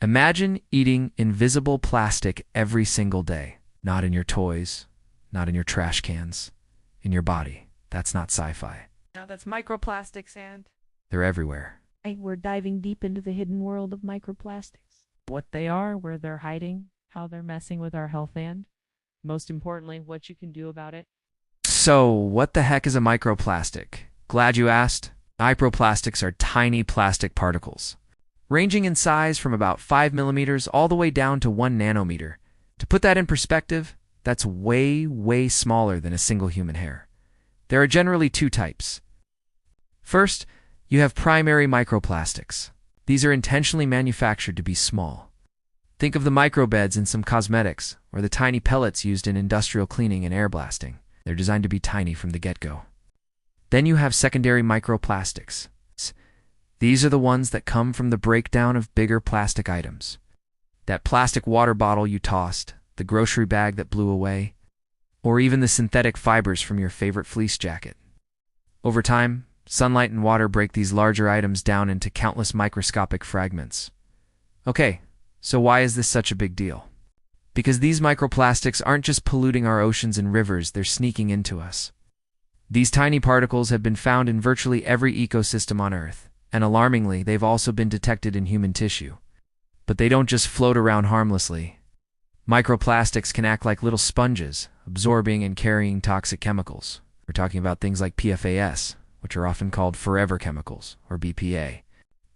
Imagine eating invisible plastic every single day. Not in your toys, not in your trash cans, in your body. That's not sci-fi. Now that's microplastics and They're everywhere. we're diving deep into the hidden world of microplastics. What they are, where they're hiding, how they're messing with our health, and most importantly, what you can do about it. So, what the heck is a microplastic? Glad you asked. Microplastics are tiny plastic particles, ranging in size from about 5 millimeters all the way down to 1 nanometer. To put that in perspective, that's way, way smaller than a single human hair. There are generally two types. First, you have primary microplastics. These are intentionally manufactured to be small. Think of the microbeds in some cosmetics, or the tiny pellets used in industrial cleaning and air blasting. They're designed to be tiny from the get-go. Then you have secondary microplastics. These are the ones that come from the breakdown of bigger plastic items. That plastic water bottle you tossed, the grocery bag that blew away, or even the synthetic fibers from your favorite fleece jacket. Over time, sunlight and water break these larger items down into countless microscopic fragments. Okay, so why is this such a big deal? Because these microplastics aren't just polluting our oceans and rivers, they're sneaking into us. These tiny particles have been found in virtually every ecosystem on Earth, and alarmingly, they've also been detected in human tissue. But they don't just float around harmlessly. Microplastics can act like little sponges, absorbing and carrying toxic chemicals. We're talking about things like PFAS, which are often called forever chemicals, or BPA,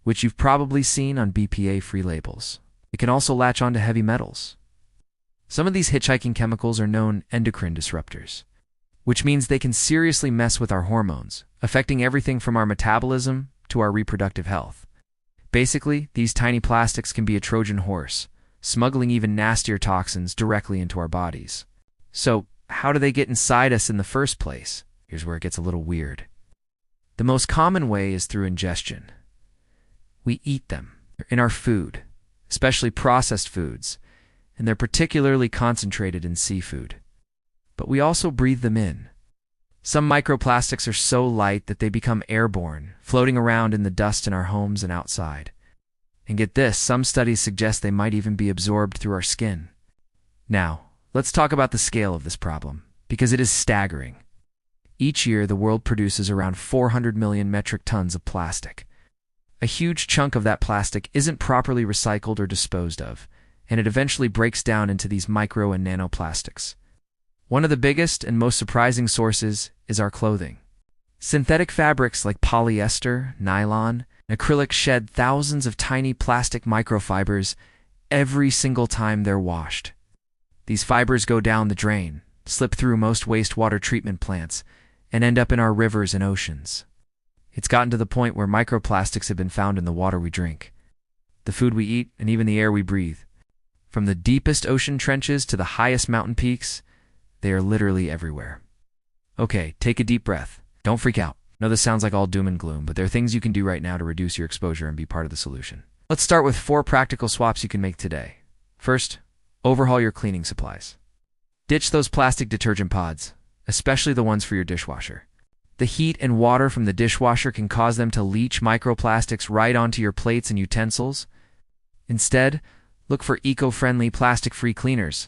which you've probably seen on BPA-free labels. It can also latch onto heavy metals. Some of these hitchhiking chemicals are known endocrine disruptors, which means they can seriously mess with our hormones, affecting everything from our metabolism to our reproductive health. Basically, these tiny plastics can be a Trojan horse, smuggling even nastier toxins directly into our bodies. So, how do they get inside us in the first place? Here's where it gets a little weird. The most common way is through ingestion. We eat them. They're in our food, especially processed foods, and they're particularly concentrated in seafood. But we also breathe them in. Some microplastics are so light that they become airborne, floating around in the dust in our homes and outside. And get this, some studies suggest they might even be absorbed through our skin. Now, let's talk about the scale of this problem, because it is staggering. Each year, the world produces around 400 million metric tons of plastic. A huge chunk of that plastic isn't properly recycled or disposed of, and it eventually breaks down into these micro and nanoplastics. One of the biggest and most surprising sources is our clothing. Synthetic fabrics like polyester, nylon, and acrylic shed thousands of tiny plastic microfibers every single time they're washed. These fibers go down the drain, slip through most wastewater treatment plants, and end up in our rivers and oceans. It's gotten to the point where microplastics have been found in the water we drink, the food we eat, and even the air we breathe. From the deepest ocean trenches to the highest mountain peaks, they are literally everywhere. Okay, take a deep breath. Don't freak out. I know this sounds like all doom and gloom, but there are things you can do right now to reduce your exposure and be part of the solution. Let's start with 4 practical swaps you can make today. First, overhaul your cleaning supplies. Ditch those plastic detergent pods, especially the ones for your dishwasher. The heat and water from the dishwasher can cause them to leach microplastics right onto your plates and utensils. Instead, look for eco-friendly plastic-free cleaners.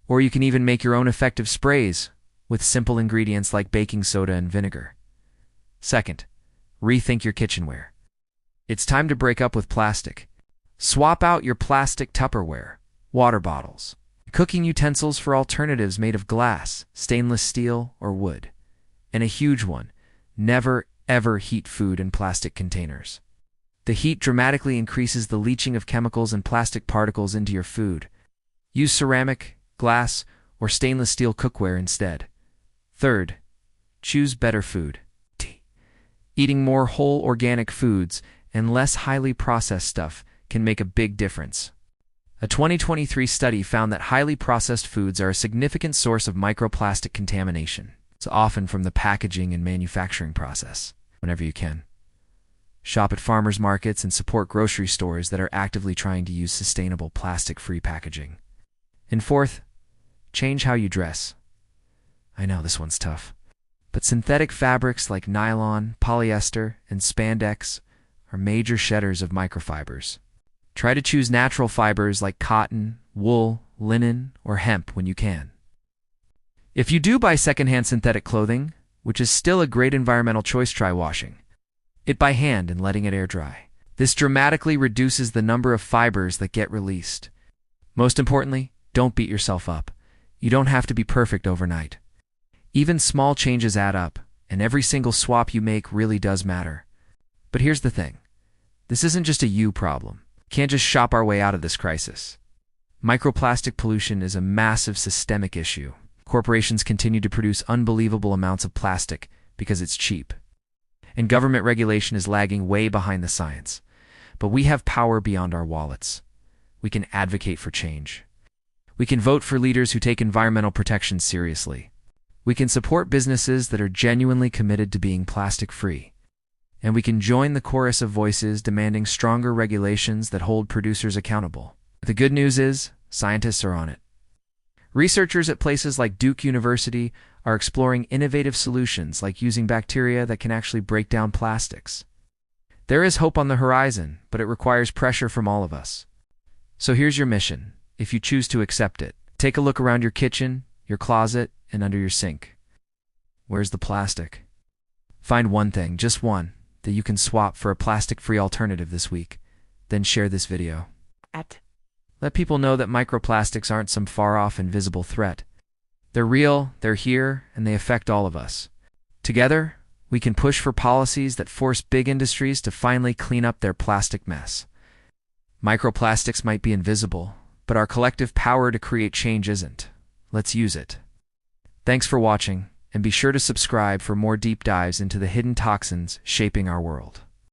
Or you can even make your own effective sprays with simple ingredients like baking soda and vinegar. Second, rethink your kitchenware. It's time to break up with plastic. Swap out your plastic Tupperware, water bottles, cooking utensils for alternatives made of glass, stainless steel, or wood. And a huge one, never ever heat food in plastic containers. The heat dramatically increases the leaching of chemicals and plastic particles into your food. Use ceramic, glass, or stainless steel cookware instead. Third, choose better food. Eating more whole organic foods and less highly processed stuff can make a big difference. A 2023 study found that highly processed foods are a significant source of microplastic contamination. It's often from the packaging and manufacturing process. Whenever you can, shop at farmers markets and support grocery stores that are actively trying to use sustainable plastic-free packaging. And fourth, change how you dress. I know this one's tough, but synthetic fabrics like nylon, polyester, and spandex are major shedders of microfibers. Try to choose natural fibers like cotton, wool, linen, or hemp when you can. If you do buy secondhand synthetic clothing, which is still a great environmental choice, try washing it by hand and letting it air dry. This dramatically reduces the number of fibers that get released. Most importantly, don't beat yourself up. You don't have to be perfect overnight. Even small changes add up, and every single swap you make really does matter. But here's the thing. This isn't just a you problem. Can't just shop our way out of this crisis. Microplastic pollution is a massive systemic issue. Corporations continue to produce unbelievable amounts of plastic because it's cheap. And government regulation is lagging way behind the science. But we have power beyond our wallets. We can advocate for change. We can vote for leaders who take environmental protection seriously. We can support businesses that are genuinely committed to being plastic-free. And we can join the chorus of voices demanding stronger regulations that hold producers accountable. The good news is, scientists are on it. Researchers at places like Duke University are exploring innovative solutions like using bacteria that can actually break down plastics. There is hope on the horizon, but it requires pressure from all of us. So here's your mission, if you choose to accept it. Take a look around your kitchen, your closet, and under your sink. Where's the plastic? Find one thing, just one, that you can swap for a plastic-free alternative this week. Then share this video. Let people know that microplastics aren't some far-off invisible threat. They're real, they're here, and they affect all of us. Together, we can push for policies that force big industries to finally clean up their plastic mess. Microplastics might be invisible, but our collective power to create change isn't. Let's use it. Thanks for watching, and be sure to subscribe for more deep dives into the hidden toxins shaping our world.